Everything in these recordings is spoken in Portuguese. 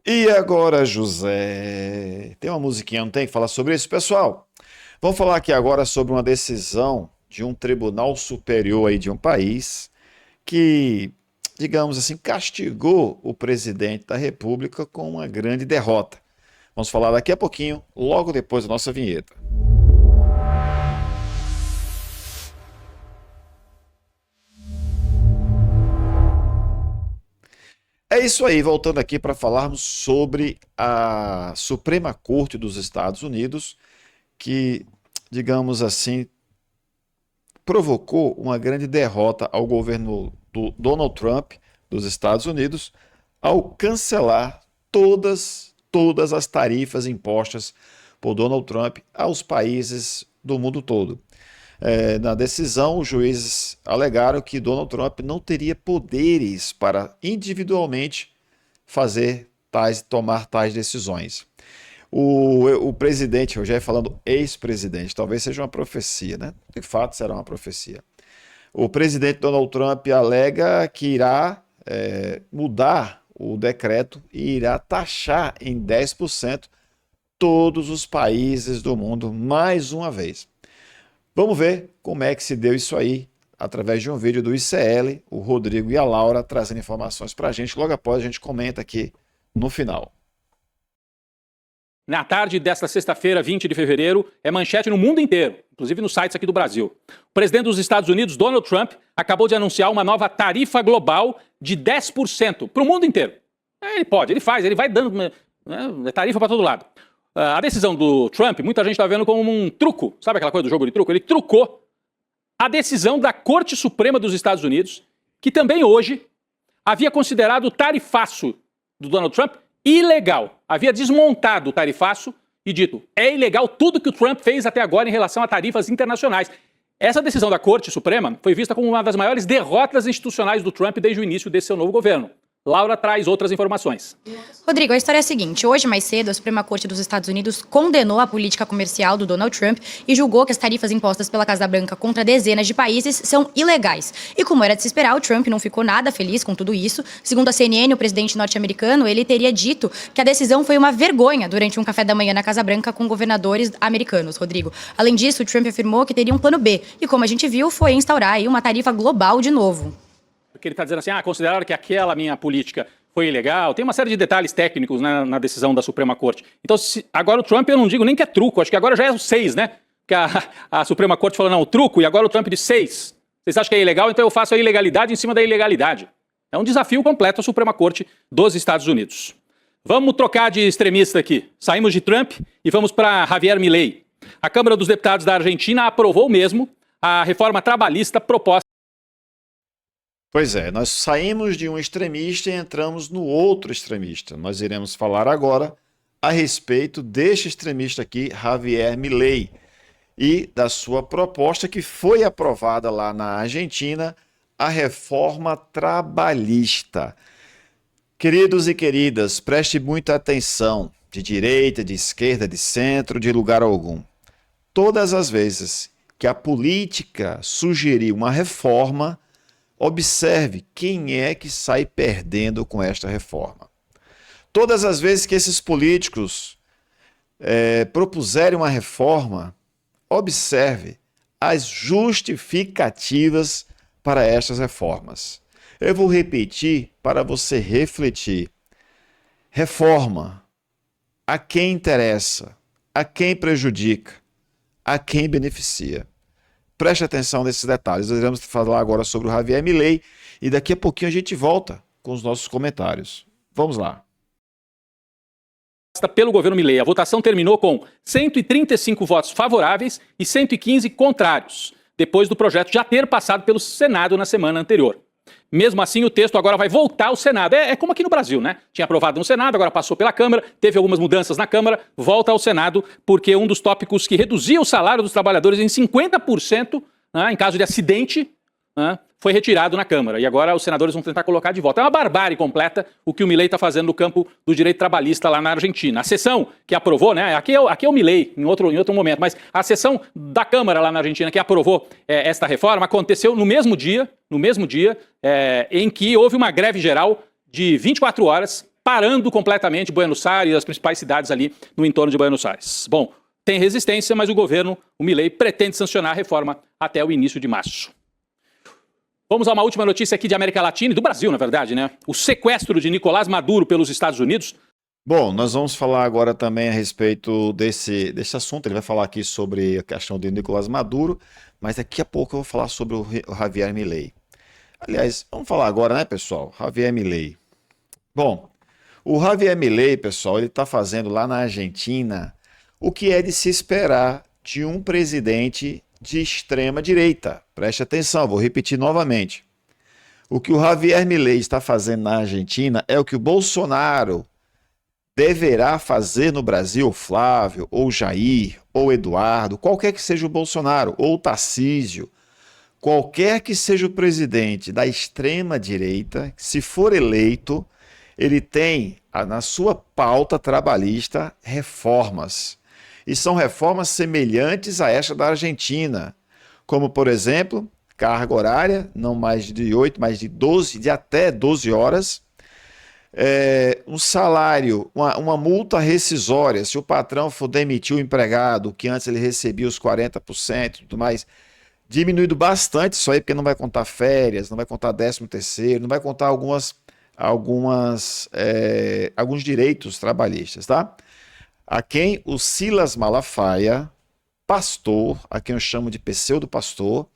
E agora, José? Tem uma musiquinha, não tem que falar sobre isso, pessoal? Vamos falar aqui agora sobre uma decisão de um tribunal superior aí de um país que, digamos assim, castigou o presidente da República com uma grande derrota. Vamos falar daqui a pouquinho, logo depois da nossa vinheta. É isso aí, voltando aqui para falarmos sobre a Suprema Corte dos Estados Unidos, que, digamos assim, provocou uma grande derrota ao governo do Donald Trump dos Estados Unidos ao cancelar todas as tarifas impostas por Donald Trump aos países do mundo todo. Na decisão, os juízes alegaram que Donald Trump não teria poderes para individualmente tomar tais decisões. O presidente, eu já ia falando ex-presidente, talvez seja uma profecia, né? De fato, será uma profecia. O presidente Donald Trump alega que irá mudar o decreto e irá taxar em 10% todos os países do mundo mais uma vez. Vamos ver como é que se deu isso aí através de um vídeo do ICL, o Rodrigo e a Laura trazendo informações para a gente. Logo após a gente comenta aqui no final. Na tarde desta sexta-feira, 20 de fevereiro, é manchete no mundo inteiro, inclusive nos sites aqui do Brasil. O presidente dos Estados Unidos, Donald Trump, acabou de anunciar uma nova tarifa global de 10% para o mundo inteiro. Ele pode, ele faz, ele vai dando tarifa para todo lado. A decisão do Trump, muita gente está vendo como um truco. Sabe aquela coisa do jogo de truco? Ele trucou a decisão da Corte Suprema dos Estados Unidos, que também hoje havia considerado o tarifaço do Donald Trump ilegal. Havia desmontado o tarifaço e dito, é ilegal tudo que o Trump fez até agora em relação a tarifas internacionais. Essa decisão da Corte Suprema foi vista como uma das maiores derrotas institucionais do Trump desde o início desse seu novo governo. Laura traz outras informações. Rodrigo, a história é a seguinte. Hoje, mais cedo, a Suprema Corte dos Estados Unidos condenou a política comercial do Donald Trump e julgou que as tarifas impostas pela Casa Branca contra dezenas de países são ilegais. E como era de se esperar, o Trump não ficou nada feliz com tudo isso. Segundo a CNN, o presidente norte-americano, ele teria dito que a decisão foi uma vergonha durante um café da manhã na Casa Branca com governadores americanos, Rodrigo. Além disso, o Trump afirmou que teria um plano B. E como a gente viu, foi instaurar aí uma tarifa global de novo. Porque ele está dizendo assim, consideraram que aquela minha política foi ilegal. Tem uma série de detalhes técnicos, né, na decisão da Suprema Corte. Então, agora o Trump, eu não digo nem que é truco, acho que agora já é o 6, né? Porque a Suprema Corte falou, não, o truco, e agora o Trump diz 6. Vocês acham que é ilegal, então eu faço a ilegalidade em cima da ilegalidade. É um desafio completo à Suprema Corte dos Estados Unidos. Vamos trocar de extremista aqui. Saímos de Trump e vamos para Javier Milei. A Câmara dos Deputados da Argentina aprovou mesmo a reforma trabalhista proposta. Pois é, nós saímos de um extremista e entramos no outro extremista. Nós iremos falar agora a respeito deste extremista aqui, Javier Milei, e da sua proposta que foi aprovada lá na Argentina, a reforma trabalhista. Queridos e queridas, preste muita atenção, de direita, de esquerda, de centro, de lugar algum. Todas as vezes que a política sugerir uma reforma, observe quem é que sai perdendo com esta reforma. Todas as vezes que esses políticos propuserem uma reforma, observe as justificativas para estas reformas. Eu vou repetir para você refletir. Reforma, a quem interessa, a quem prejudica, a quem beneficia. Preste atenção nesses detalhes. Nós iremos falar agora sobre o Javier Milei e daqui a pouquinho a gente volta com os nossos comentários. Vamos lá. Pelo governo Milei, a votação terminou com 135 votos favoráveis e 115 contrários, depois do projeto já ter passado pelo Senado na semana anterior. Mesmo assim, o texto agora vai voltar ao Senado. É como aqui no Brasil, né? Tinha aprovado no Senado, agora passou pela Câmara, teve algumas mudanças na Câmara, volta ao Senado, porque um dos tópicos que reduzia o salário dos trabalhadores em 50%, né, em caso de acidente, né, foi retirado na Câmara. E agora os senadores vão tentar colocar de volta. É uma barbárie completa o que o Milei está fazendo no campo do direito trabalhista lá na Argentina. A sessão que aprovou, né? Aqui é o Milei, em outro momento, mas a sessão da Câmara lá na Argentina que aprovou esta reforma aconteceu no mesmo dia em que houve uma greve geral de 24 horas parando completamente Buenos Aires e as principais cidades ali no entorno de Buenos Aires. Bom, tem resistência, mas o governo, o Milei, pretende sancionar a reforma até o início de março. Vamos a uma última notícia aqui de América Latina e do Brasil, na verdade, né? O sequestro de Nicolás Maduro pelos Estados Unidos. Bom, nós vamos falar agora também a respeito desse assunto. Ele vai falar aqui sobre a questão de Nicolás Maduro, mas daqui a pouco eu vou falar sobre o Javier Milei. Aliás, vamos falar agora, né, pessoal? Javier Milei. Bom, o Javier Milei, pessoal, ele está fazendo lá na Argentina o que é de se esperar de um presidente de extrema direita. Preste atenção, vou repetir novamente. O que o Javier Milei está fazendo na Argentina é o que o Bolsonaro deverá fazer no Brasil, Flávio, ou Jair, ou Eduardo, qualquer que seja o Bolsonaro, ou Tarcísio, qualquer que seja o presidente da extrema direita, se for eleito, ele tem na sua pauta trabalhista reformas. E são reformas semelhantes a esta da Argentina, como, por exemplo, carga horária, não mais de 8, mas de até 12 horas, um salário, uma multa rescisória, se o patrão for demitir o empregado, que antes ele recebia os 40% e tudo mais, diminuído bastante isso aí, porque não vai contar férias, não vai contar 13º, não vai contar alguns direitos trabalhistas, tá? A quem o Silas Malafaia, pastor, a quem eu chamo de pseudo-pastor,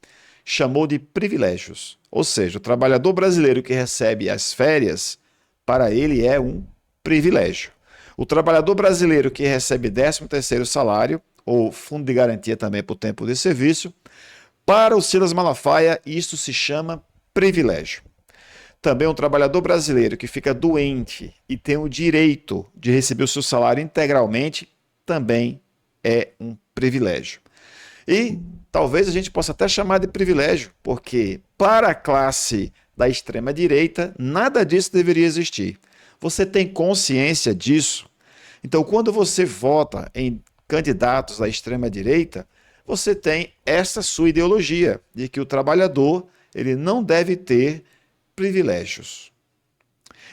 chamou de privilégios. Ou seja, o trabalhador brasileiro que recebe as férias, para ele é um privilégio. O trabalhador brasileiro que recebe 13º salário, ou fundo de garantia também por tempo de serviço, para o Silas Malafaia, isso se chama privilégio. Também um trabalhador brasileiro que fica doente e tem o direito de receber o seu salário integralmente, também é um privilégio. E talvez a gente possa até chamar de privilégio, porque para a classe da extrema-direita, nada disso deveria existir. Você tem consciência disso? Então, quando você vota em candidatos da extrema-direita, você tem essa sua ideologia de que o trabalhador ele não deve ter privilégios.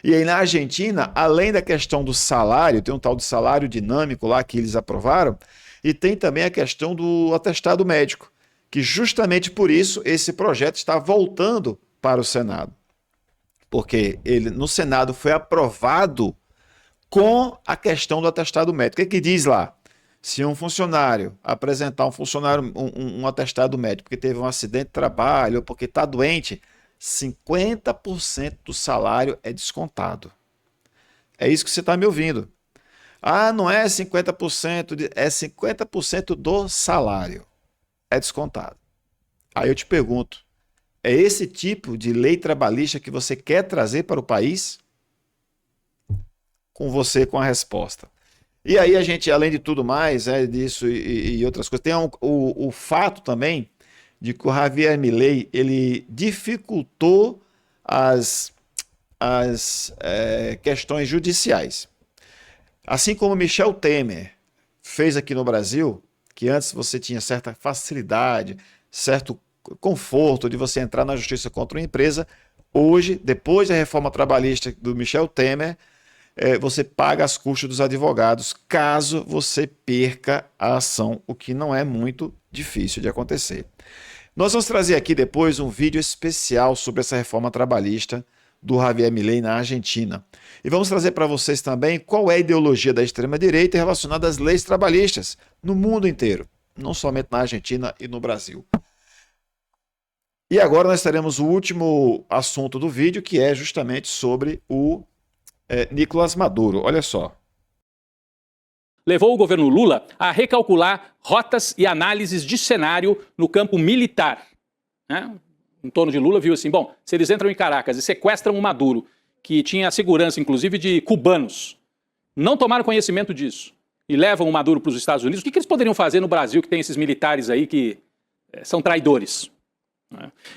E aí na Argentina, além da questão do salário, tem um tal de salário dinâmico lá que eles aprovaram, e tem também a questão do atestado médico, que justamente por isso esse projeto está voltando para o Senado. Porque ele no Senado foi aprovado com a questão do atestado médico. O que diz lá? Se um funcionário apresentar um atestado médico porque teve um acidente de trabalho ou porque está doente, 50% do salário é descontado. É isso que você está me ouvindo. Ah, não é 50%, é 50% do salário. É descontado. Aí eu te pergunto, é esse tipo de lei trabalhista que você quer trazer para o país? Com você com a resposta. E aí a gente, além de tudo mais, disso e outras coisas, tem o fato também de que o Javier Milei ele dificultou as questões judiciais. Assim como Michel Temer fez aqui no Brasil, que antes você tinha certa facilidade, certo conforto de você entrar na justiça contra uma empresa, hoje, depois da reforma trabalhista do Michel Temer, você paga as custas dos advogados caso você perca a ação, o que não é muito difícil de acontecer. Nós vamos trazer aqui depois um vídeo especial sobre essa reforma trabalhista do Javier Milei na Argentina. E vamos trazer para vocês também qual é a ideologia da extrema-direita relacionada às leis trabalhistas no mundo inteiro, não somente na Argentina e no Brasil. E agora nós teremos o último assunto do vídeo, que é justamente sobre o Nicolás Maduro. Olha só. Levou o governo Lula a recalcular rotas e análises de cenário no campo militar. Em torno de Lula viu assim, bom, se eles entram em Caracas e sequestram o Maduro, que tinha a segurança inclusive de cubanos, não tomaram conhecimento disso e levam o Maduro para os Estados Unidos, o que eles poderiam fazer no Brasil que tem esses militares aí que são traidores?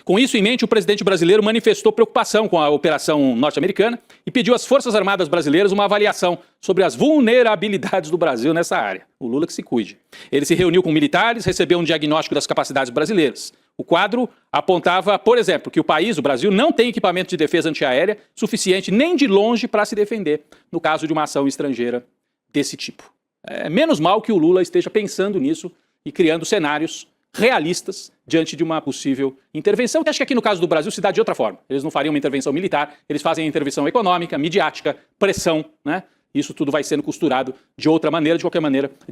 Com isso em mente, o presidente brasileiro manifestou preocupação com a operação norte-americana e pediu às Forças Armadas brasileiras uma avaliação sobre as vulnerabilidades do Brasil nessa área. O Lula que se cuide. Ele se reuniu com militares, recebeu um diagnóstico das capacidades brasileiras. O quadro apontava, por exemplo, que o país, o Brasil, não tem equipamento de defesa antiaérea suficiente nem de longe para se defender no caso de uma ação estrangeira desse tipo. É menos mal que o Lula esteja pensando nisso e criando cenários realistas diante de uma possível intervenção, que acho que aqui no caso do Brasil se dá de outra forma. Eles não fariam uma intervenção militar, eles fazem a intervenção econômica, midiática, pressão, né? Isso tudo vai sendo costurado de outra maneira, de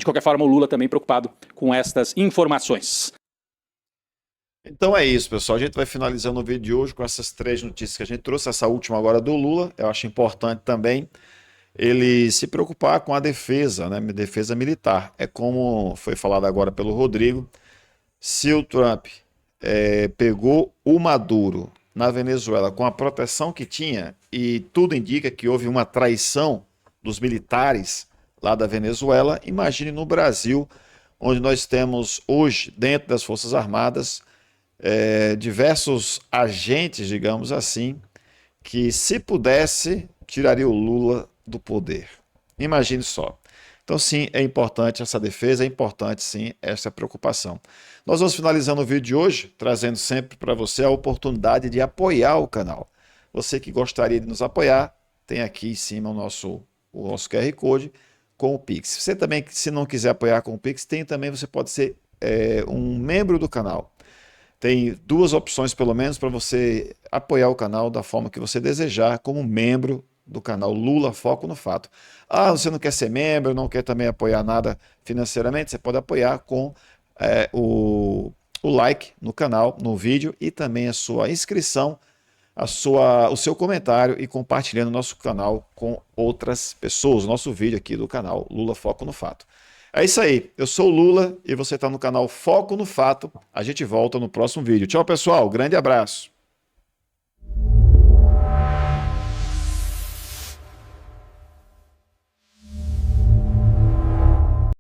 qualquer forma o Lula também preocupado com estas informações. Então é isso, pessoal. A gente vai finalizando o vídeo de hoje com essas 3 notícias que a gente trouxe. Essa última agora do Lula, eu acho importante também ele se preocupar com a defesa, né? Defesa militar. É como foi falado agora pelo Rodrigo, se o Trump pegou o Maduro na Venezuela com a proteção que tinha, e tudo indica que houve uma traição dos militares lá da Venezuela, imagine no Brasil, onde nós temos hoje, dentro das Forças Armadas, diversos agentes, digamos assim, que se pudesse, tiraria o Lula do poder. Imagine só. Então sim, é importante essa defesa, é importante sim essa preocupação. Nós vamos finalizando o vídeo de hoje, trazendo sempre para você a oportunidade de apoiar o canal. Você que gostaria de nos apoiar, tem aqui em cima o nosso QR Code com o Pix. Você também, se não quiser apoiar com o Pix, você pode ser um membro do canal. Tem 2 opções pelo menos para você apoiar o canal da forma que você desejar, como membro do canal Lula Foco no Fato. Ah, você não quer ser membro, não quer também apoiar nada financeiramente, você pode apoiar com o like no canal, no vídeo, e também a sua inscrição, o seu comentário e compartilhando nosso canal com outras pessoas, o nosso vídeo aqui do canal Lula Foco no Fato. É isso aí, eu sou o Lula e você está no canal Foco no Fato. A gente volta no próximo vídeo. Tchau, pessoal, grande abraço.